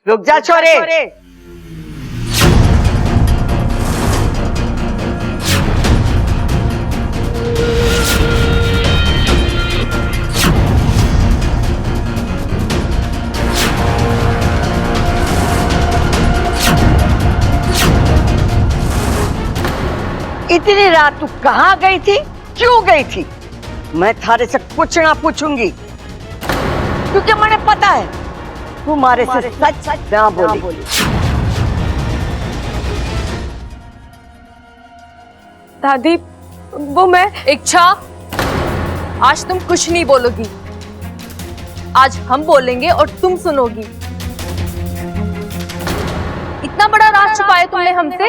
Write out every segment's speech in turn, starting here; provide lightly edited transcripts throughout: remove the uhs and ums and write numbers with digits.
रुक जा छोरे। इतनी रात तू कहाँ गई थी, क्यों गई थी? मैं थारे से कुछ ना पूछूंगी, क्योंकि मुझे पता है तुम्हारे से सच ना बोली। दादी वो मैं इच्छा, आज तुम कुछ नहीं बोलोगी। आज हम बोलेंगे और तुम सुनोगी। इतना बड़ा राज छुपाया तुमने हमसे।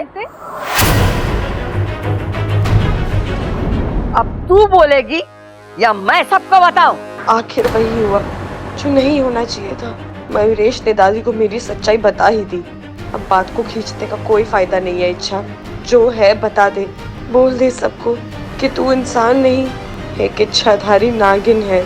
अब तू बोलेगी या मैं सबको बताऊं? आखिर वही हुआ जो नहीं होना चाहिए था। मयूरेश ने दादी को मेरी सच्चाई बता ही दी। अब बात को खींचने का कोई फायदा नहीं है। इच्छा, जो है बता दे, बोल दे सबको कि तू इंसान नहीं, एक इच्छाधारी नागिन है।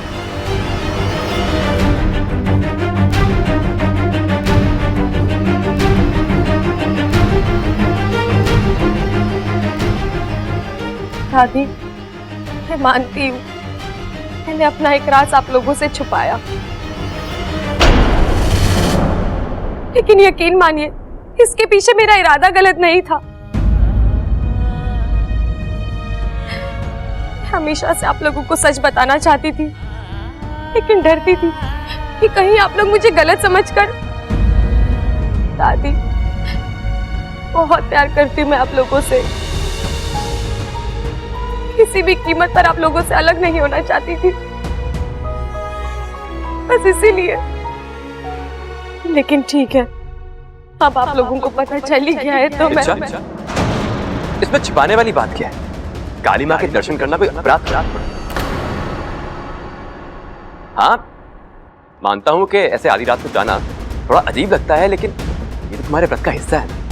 दादी, मैं मानती हूँ मैंने अपना एक राज आप लोगों से छुपाया, लेकिन यकीन मानिए इसके पीछे मेरा इरादा गलत नहीं था। मैं हमेशा से आप लोगों को सच बताना चाहती थी, लेकिन डरती थी कि कहीं आप लोग मुझे गलत समझकर। दादी, बहुत प्यार करती हूँ मैं आप लोगों से, किसी भी कीमत पर आप लोगों से अलग नहीं होना चाहती थी, बस इसीलिए। लेकिन ठीक है, अब आप लोगों को पता चल ही गया है तो मैं इसमें छिपाने वाली बात क्या है? काली माँ के दर्शन करना कोई अपराध? हाँ, मानता हूं कि ऐसे आधी रात को जाना थोड़ा अजीब लगता है, लेकिन ये तो तुम्हारे व्रत का हिस्सा है।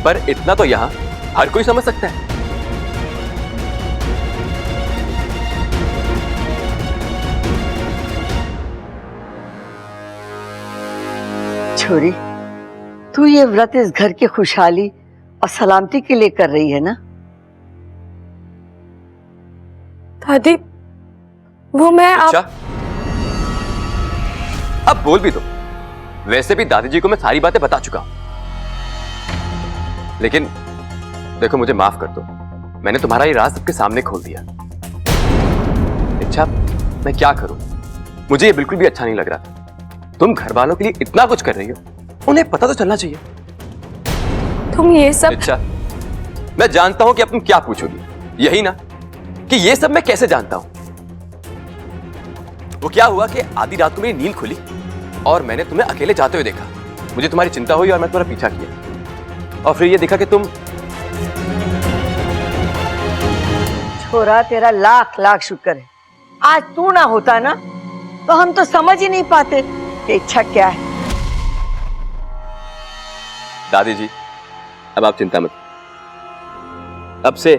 पर इतना तो यहाँ हर कोई समझ सकता है। छोरी, तू ये व्रत इस घर की खुशहाली और सलामती के लिए कर रही है ना? दादी, वो मैं अच्छा, अब बोल भी दो। वैसे भी दादी जी को मैं सारी बातें बता चुका हूं, लेकिन देखो, मुझे माफ कर दो, मैंने तुम्हारा ये राज सबके सामने खोल दिया। अच्छा, मैं क्या करूं? मुझे ये बिल्कुल भी अच्छा नहीं लग रहा। तुम घर वालों के लिए इतना कुछ कर रही हो, उन्हें पता तो चलना चाहिए। तुम ये सब। अच्छा, मैं जानता हूं कि अब तुम क्या पूछोगी, यही ना कि ये सब मैं कैसे जानता हूं। वो क्या हुआ कि आधी रात को मेरी नींद खुली और मैंने तुम्हें अकेले जाते हुए देखा। मुझे तुम्हारी चिंता हुई और मैं तुम्हारा पीछा किया, और फिर ये देखा कि तुम। छोरा, तेरा लाख लाख शुक्र है आज तू ना होता ना तो हम तो समझ ही नहीं पाते कि इच्छा क्या है। दादी जी, अब आप चिंता मत। अब से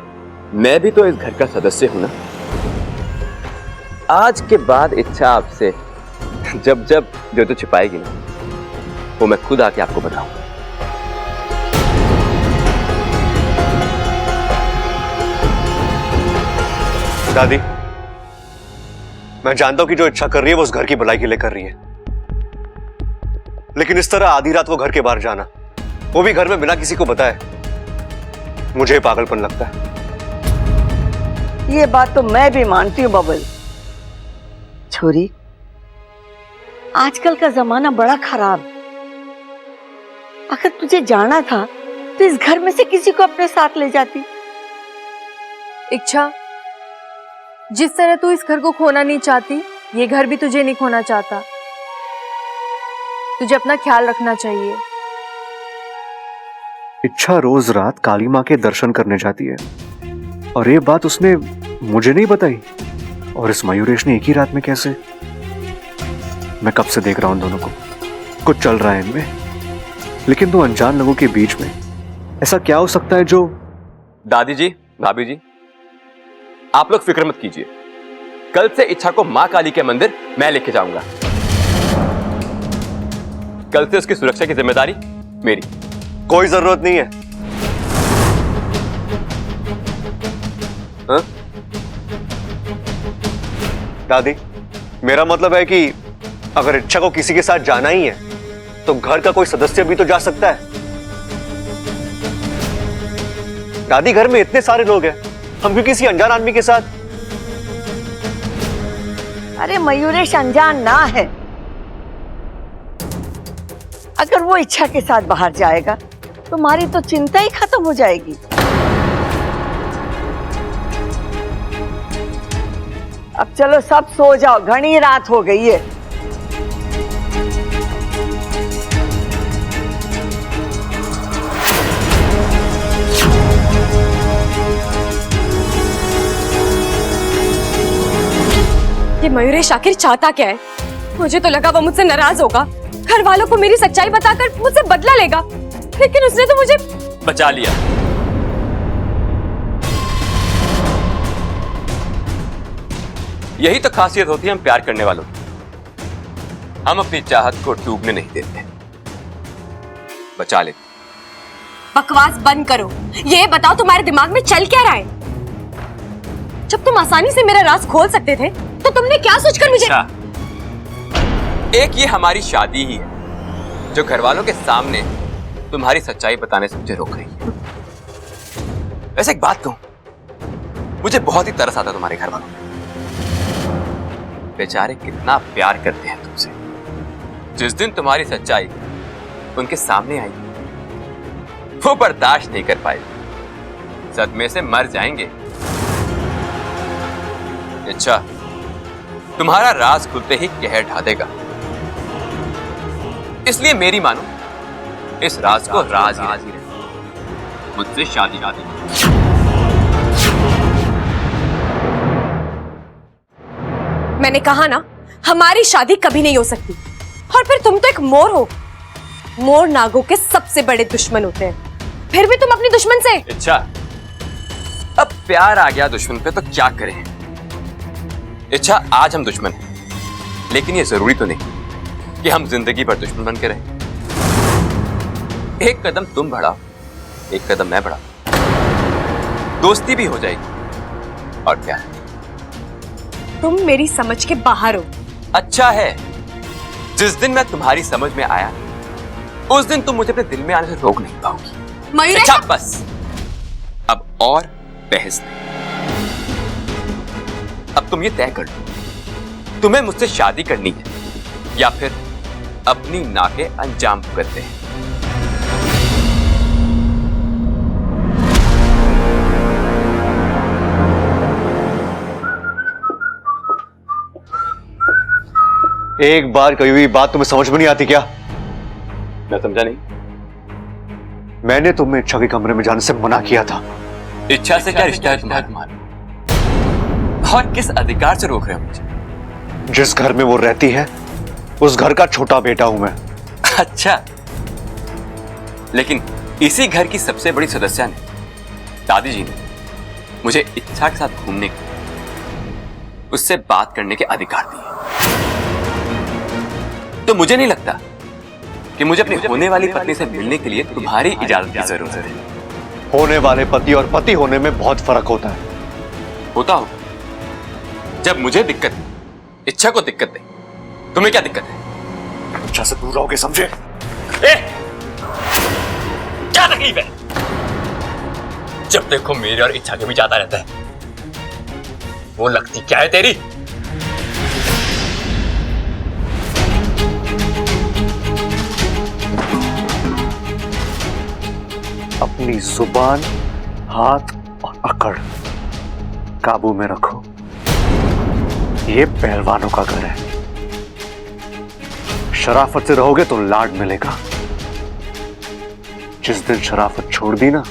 मैं भी तो इस घर का सदस्य हूं ना। आज के बाद इच्छा आपसे जब जब जो छिपाएगी ना, वो मैं खुद आके आपको बताऊंगा। दादी, मैं जानता हूं कि जो इच्छा कर रही है वो उस घर की भलाई के लिए कर रही है, लेकिन इस तरह आधी रात को घर के बाहर जाना, वो भी घर में बिना किसी को बताए, मुझे पागलपन लगता है। ये बात तो मैं भी मानती हूँ बबल। छोरी, आजकल का जमाना बड़ा खराब। अगर तुझे जाना था तो इस घर में से किसी को अपने साथ ले जाती। इच्छा, जिस तरह तू इस घर को खोना नहीं चाहती, ये घर भी तुझे नहीं खोना चाहता। तुझे अपना ख्याल रखना चाहिए। इच्छा रोज रात काली माँ के दर्शन करने जाती है, और ये बात उसने मुझे नहीं बताई। और इस मयूरेश ने एक ही रात में कैसे? मैं कब से देख रहा हूं इन दोनों को, कुछ चल रहा है इनमें। लेकिन दो अनजान लोगों के बीच में ऐसा क्या हो सकता है जो। दादी जी, भाभी जी, आप लोग फिक्र मत कीजिए। कल से इच्छा को मां काली के मंदिर मैं लेके जाऊंगा। कल से उसकी सुरक्षा की जिम्मेदारी मेरी। कोई जरूरत नहीं है। हाँ? दादी, मेरा मतलब है कि अगर इच्छा को किसी के साथ जाना ही है तो घर का कोई सदस्य भी तो जा सकता है। दादी, घर में इतने सारे लोग हैं, हम क्यों किसी अनजान आदमी के साथ? अरे मयूरेश अनजान ना है। अगर वो इच्छा के साथ बाहर जाएगा तो तुम्हारी तो चिंता ही खत्म हो जाएगी। अब चलो सब सो जाओ, घनी रात हो गई है। ये मयूरेश आखिर चाहता क्या है? मुझे तो लगा वो मुझसे नाराज होगा, घर वालों को मेरी सच्चाई बताकर मुझसे बदला लेगा, लेकिन उसने तो मुझे बचा लिया। यही तो खासियत होती है हम प्यार करने वालों की। हम अपनी चाहत को डूबने नहीं देते, बचा लेते। बकवास बंद करो। ये बताओ तुम्हारे दिमाग में चल क्या रहा है? जब तुम आसानी से मेरा राज खोल सकते थे तो तुमने क्या सोचकर मुझे? अच्छा, एक ये हमारी शादी ही है जो घर वालों के सामने तुम्हारी सच्चाई बताने से मुझे रोक रही है। वैसे एक बात कहूं, मुझे बहुत ही तरस आता तुम्हारे घर वालों पे। बेचारे कितना प्यार करते हैं तुमसे। जिस दिन तुम्हारी सच्चाई उनके सामने आई वो बर्दाश्त नहीं कर पाए, सदमे से मर जाएंगे। अच्छा, तुम्हारा राज खुलते ही कहर ढा देगा, इसलिए मेरी मानो, इस राज को राज ही रहे। मुझसे शादी। मैंने कहा ना, हमारी शादी कभी नहीं हो सकती। और फिर तुम तो एक मोर हो। मोर नागों के सबसे बड़े दुश्मन होते हैं, फिर भी तुम अपनी दुश्मन से। अच्छा, अब प्यार आ गया दुश्मन पे तो क्या करें? अच्छा, आज हम दुश्मन हैं, लेकिन ये जरूरी तो नहीं कि हम जिंदगी भर दुश्मन बन के रहें। एक कदम तुम बढ़ाओ, एक कदम मैं बढ़ाऊं, दोस्ती भी हो जाएगी। और क्या है? तुम मेरी समझ के बाहर हो। अच्छा है, जिस दिन मैं तुम्हारी समझ में आया उस दिन तुम मुझे अपने दिल में आने से रोक नहीं पाओगी। मयूरेश, अच्छा बस, अब और बहस नहीं। अब तुम ये तय कर लो, तुम्हें मुझसे शादी करनी है या फिर अपनी नाके अंजाम भुगतते हैं। एक बार कही हुई बात तुम्हें समझ में नहीं आती क्या? मैं समझा नहीं। मैंने तुम्हें इच्छा के कमरे में जाने से मना किया था। इच्छा से क्या रिश्ता है तुम्हारा? और किस अधिकार से रोक रहे हो मुझे? जिस घर में वो रहती है उस घर का छोटा बेटा हूं मैं। अच्छा, लेकिन इसी घर की सबसे बड़ी सदस्य ने, दादी जी ने, मुझे इच्छा के साथ घूमने के, उससे बात करने के अधिकार दिए। तो मुझे नहीं लगता कि मुझे अपनी होने वाली पत्नी से मिलने के लिए तुम्हारी इजाजत की जरूरत है। होने वाले पति और पति होने में बहुत फर्क होता है। होता हो, जब मुझे दिक्कत है, इच्छा को दिक्कत है, तुम्हें क्या दिक्कत है? इच्छा से दूर रहोगे, समझे? क्या तकलीफ है? जब देखो मेरे और इच्छा के बीच आता रहता है। वो लगती क्या है तेरी? अपनी जुबान, हाथ और अकड़ काबू में रखो। ये पहलवानों का घर है। शराफत से रहोगे तो लाड मिलेगा। जिस दिन शराफत छोड़ दी ना,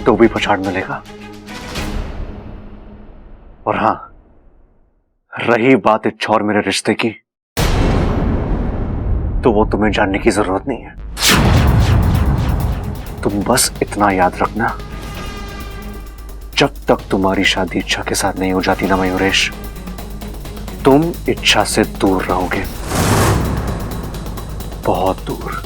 तो भी पछाड़ मिलेगा। और हां, रही बात इच्छा और मेरे रिश्ते की, तो वो तुम्हें जानने की जरूरत नहीं है। तुम बस इतना याद रखना जब तक तुम्हारी शादी इच्छा के साथ नहीं हो जाती ना मयूरेश, तुम इच्छा से दूर रहोगे, बहुत दूर।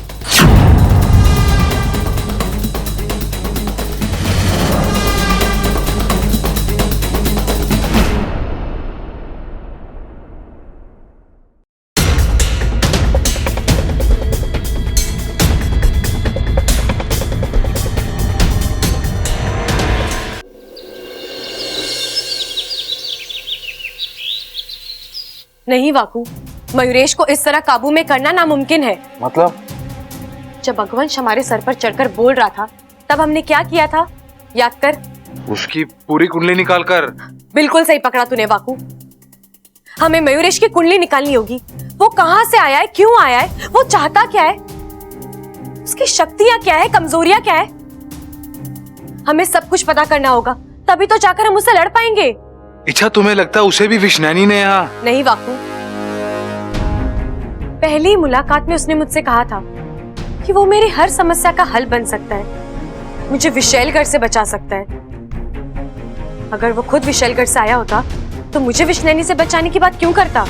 नहीं वाकू, मयूरेश को इस तरह काबू में करना नामुमकिन है। मतलब? जब भगवंश हमारे सर पर चढ़कर बोल रहा था तब हमने क्या किया था, याद कर। उसकी पूरी कुंडली निकाल कर। बिल्कुल सही पकड़ा तूने वाकू। हमें मयूरेश की कुंडली निकालनी होगी। वो कहां से आया है, क्यों आया है, वो चाहता क्या है, उसकी शक्तियां क्या है, कमजोरियां क्या है, हमें सब कुछ पता करना होगा, तभी तो जाकर हम उससे लड़ पाएंगे। इच्छा, तुम्हें लगता है उसे भी विष्णैनी ने यहाँ? नहीं वाकू, पहली मुलाकात में उसने मुझसे कहा था कि वो मेरी हर समस्या का हल बन सकता है, मुझे विशैलगढ़ से बचा सकता है। अगर वो खुद विशैलगढ़ से आया होता तो मुझे विष्णैनी से बचाने की बात क्यों करता?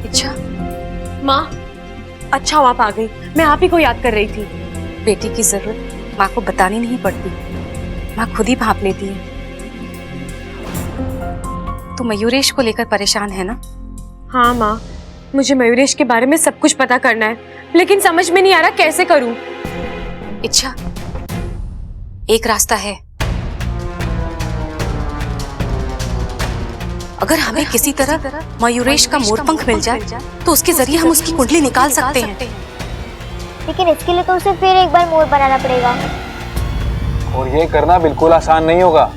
अच्छा माँ, अच्छा हुआ आप आ गई, मैं आप ही को याद कर रही थी। बेटी की जरूरत माँ को बतानी नहीं पड़ती, माँ खुद ही भाप लेती है। तू मयूरेश को लेकर परेशान है ना? हाँ माँ, मुझे मयूरेश के बारे में सब कुछ पता करना है, लेकिन समझ में नहीं आ रहा कैसे करूं। इच्छा, एक रास्ता है। अगर हमें किसी तरह मयूरेश का मोरपंख मिल जाए तो उसके जरिए हम उसकी कुंडली निकाल सकते हैं। लेकिन इसके लिए तो उसे फिर एक बार मोर बनाना पड़ेगा, और ये करना बिल्कुल आसान नहीं होगा।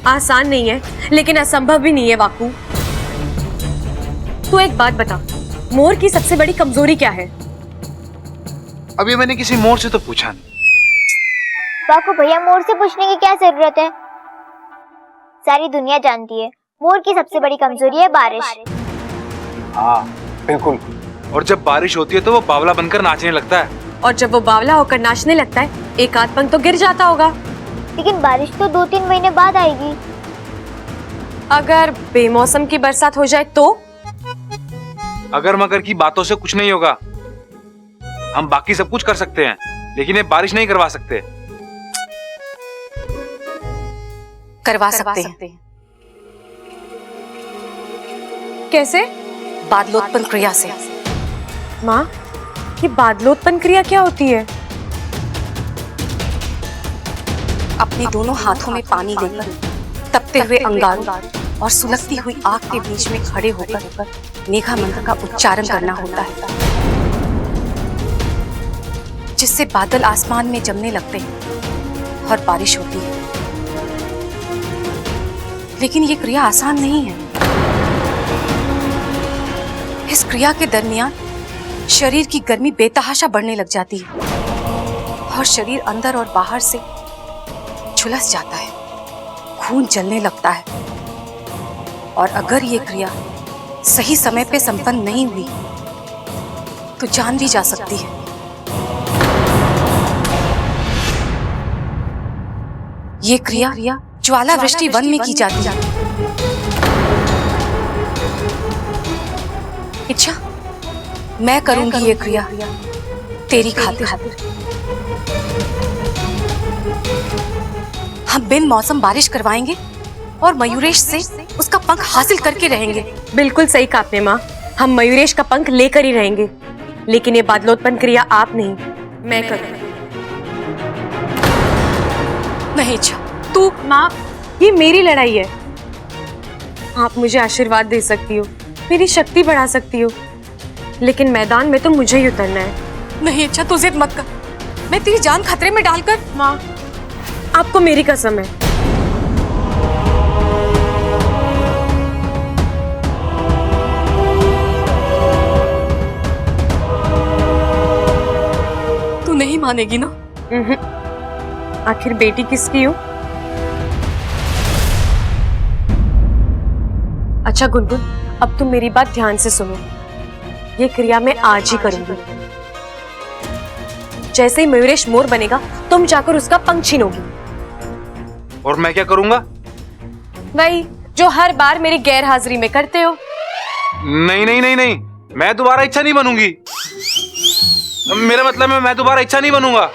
आसान नहीं है, लेकिन असंभव भी नहीं है वाकू। तू एक बात बता, मोर की सबसे बड़ी कमजोरी क्या है? अभी मैंने किसी मोर से तो पूछा नहीं। बाकू भैया, मोर से पूछने की क्या जरूरत है, सारी दुनिया जानती है मोर की सबसे बड़ी कमजोरी है बारिश। हाँ बिल्कुल, और जब बारिश होती है तो वो बावला बनकर नाचने लगता है। और जब वो बावला होकर नाचने लगता है, एक आध पंख तो गिर जाता होगा। लेकिन बारिश तो 2-3 महीने बाद आएगी। अगर बेमौसम की बरसात हो जाए तो? अगर मगर की बातों से कुछ नहीं होगा, हम बाकी सब कुछ कर सकते हैं, लेकिन ये बारिश नहीं करवा सकते। करवा सकते हैं। कैसे? बादलोत्पन्न क्रिया से। माँ, ये बादलोत्पन्न क्रिया क्या होती है? अपने दोनों हाथों में पानी लेकर तपते हुए अंगारों और सुलगती हुई आग के बीच में खड़े होकर मेघा मंत्र का उच्चारण करना होता है, जिससे बादल आसमान में जमने लगते हैं और बारिश होती है। लेकिन ये क्रिया आसान नहीं है। इस क्रिया के दरमियान शरीर की गर्मी बेतहाशा बढ़ने लग जाती है और शरीर अंदर और बाहर से झुलस जाता है, खून जलने लगता है। और अगर ये क्रिया सही समय पे संपन्न नहीं हुई तो जान भी जा सकती है। ये क्रिया ज्वाला वृष्टि वन में की जाती है। इच्छा, मैं करूंगी ये क्रिया तेरी खातिर। हम बिन मौसम बारिश करवाएंगे और मयूरेश से उसका पंख हासिल करके रहेंगे। बिल्कुल सही कहा आपने माँ, हम मयूरेश का पंख लेकर ही रहेंगे, लेकिन ये बादलोत्पन्न क्रिया आप नहीं, मैं करूंगी। नहीं इच्छा, तू माँ, ये मेरी लड़ाई है। आप मुझे आशीर्वाद दे सकती हो, मेरी शक्ति बढ़ा सकती हो, लेकिन मैदान में तो मुझे ही उतरना है। नहीं इच्छा, तू जिद मत कर, मैं तेरी जान खतरे में डालकर। माँ, आपको मेरी कसम है। तू नहीं मानेगी ना? आखिर बेटी किसकी हो? अच्छा गुनगुन, अब तुम मेरी बात ध्यान से सुनो। ये क्रिया मैं आज ही करूंगी। जैसे ही मयूरेश मोर बनेगा, तुम जाकर उसका पंख छीनोगी। और मैं क्या करूंगा? वही जो हर बार मेरी गैर हाजिरी में करते हो। नहीं नहीं नहीं नहीं, मैं दोबारा इच्छा नहीं बनूंगी। मेरा मतलब है मैं दोबारा इच्छा नहीं बनूंगा।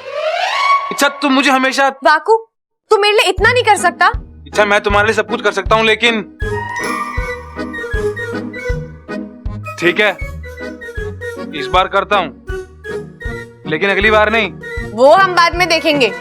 इच्छा तुम मुझे हमेशा। वाकू, तू मेरे लिए इतना नहीं कर सकता? इच्छा मैं तुम्हारे लिए सब कुछ कर सकता हूँ, लेकिन ठीक है इस बार करता हूँ, लेकिन अगली बार नहीं। वो हम बाद में देखेंगे।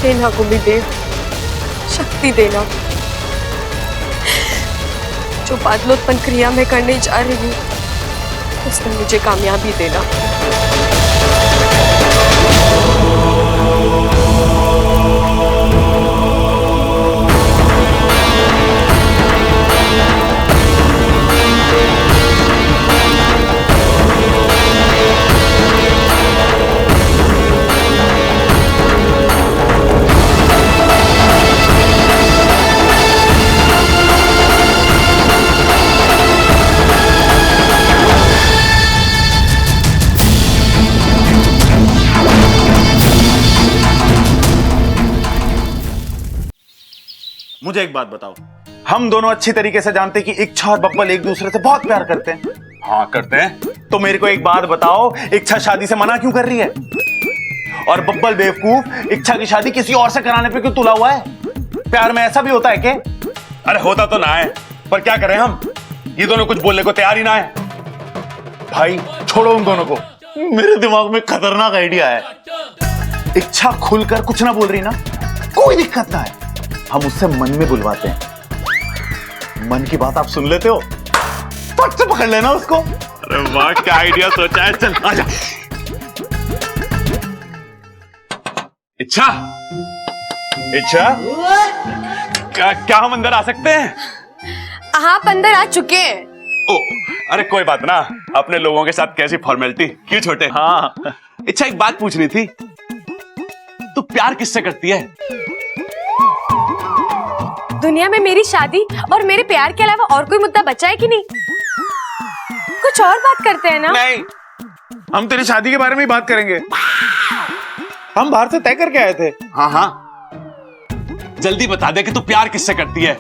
देना गुरुदेव, शक्ति देना। जो बादलोत्पन्न क्रिया मैं करने जा रही हूँ, उसमें मुझे कामयाबी देना। मुझे एक बात बताओ, हम दोनों अच्छी तरीके से जानते हैं कि इच्छा और बब्बल एक दूसरे से बहुत प्यार करते हैं। हाँ करते हैं। तो मेरे को एक बात बताओ, इच्छा शादी से मना क्यों कर रही है? और बब्बल बेवकूफ इच्छा की शादी किसी और से कराने पे क्यों तुला हुआ है? प्यार में ऐसा भी होता है क्या? अरे होता तो ना है, पर क्या करें हम, ये दोनों कुछ बोलने को तैयार ही ना है। भाई छोड़ो उन दोनों को, मेरे दिमाग में खतरनाक आइडिया है। इच्छा खुलकर कुछ ना बोल रही ना, कोई दिक्कत ना है, हम उससे मन में बुलवाते हैं। मन की बात आप सुन लेते हो, फट से पकड़ लेना उसको। अरे वाह क्या आइडिया सोचा है, चल आजा। इच्छा, इच्छा क्या हम अंदर आ सकते हैं? आप अंदर आ चुके हैं। ओ, अरे कोई बात ना, अपने लोगों के साथ कैसी फॉर्मेलिटी, क्यों छोटे। हाँ इच्छा एक बात पूछनी थी, तू प्यार किससे करती है? दुनिया में मेरी शादी और मेरे प्यार के अलावा और कोई मुद्दा बचा है कि नहीं? कुछ और बात करते हैं ना? नहीं, हम तेरी शादी के बारे में ही बात करेंगे। हम बाहर से तय करके आए थे। हाँ हाँ, जल्दी बता दे कि तू प्यार किससे करती है।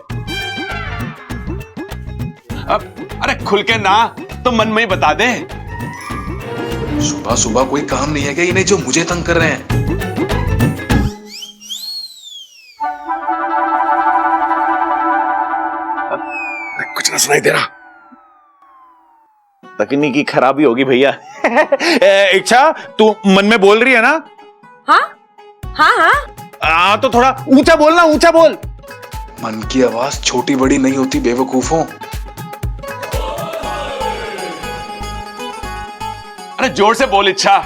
अरे खुल के ना, तो मन में ही बता दे। सुबह सुबह कोई काम नहीं है क्या इन्हें जो मुझे तंग कर रहे हैं? कुछ ना सुनाई दे रहा, तकनीकी खराबी होगी भैया। इच्छा तू मन में बोल रही है ना? हाँ हाँ हाँ। तो थोड़ा ऊंचा बोलना, ऊंचा बोल। मन की आवाज छोटी बड़ी नहीं होती बेवकूफों। अरे जोर से बोल इच्छा।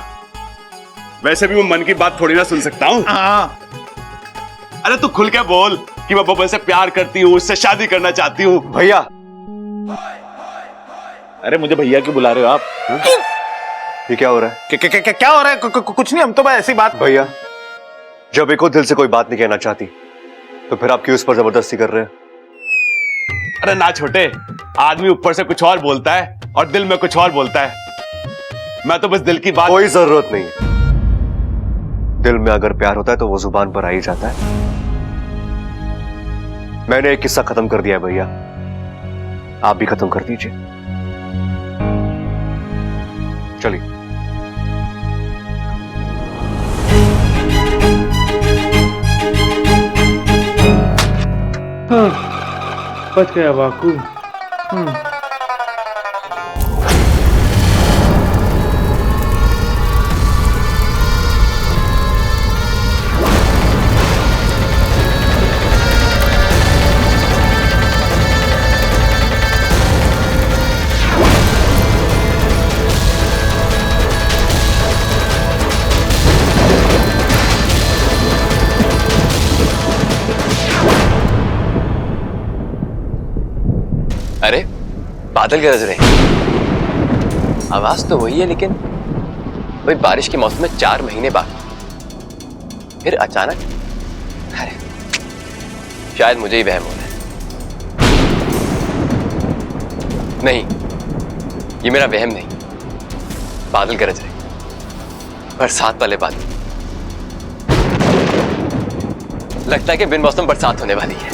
वैसे भी मैं मन की बात थोड़ी ना सुन सकता हूँ। अरे तू खुल के बोल कि मैं बब्बल से प्यार करती हूँ, उससे शादी करना चाहती हूँ। भैया, अरे मुझे भैया क्यों बुला रहे हो आप? ये क्या हो रहा है? क्या हो रहा है? कुछ नहीं, हम तो बस ऐसी बात। भैया, जब एक दिल से कोई बात नहीं कहना चाहती, तो फिर आप क्यों इस पर जबरदस्ती कर रहे हैं? अरे ना छोटे, आदमी ऊपर से कुछ और बोलता है और दिल में कुछ और बोलता है। मैं तो बस दिल की बात। कोई जरूरत नहीं, दिल में अगर प्यार होता है तो वो जुबान पर आ ही जाता है। मैंने एक किस्सा खत्म कर दिया है भैया, आप भी खत्म कर दीजिए। चलिए। बच गया बाकू। अरे बादल गरज रहे, आवाज तो वही है, लेकिन वही बारिश के मौसम में 4 महीने बाद फिर अचानक। अरे शायद मुझे ही वहम हो रहा है। नहीं, ये मेरा वहम नहीं, बादल गरज रहे, बरसात वाले बादल। लगता है कि बिन मौसम बरसात होने वाली है।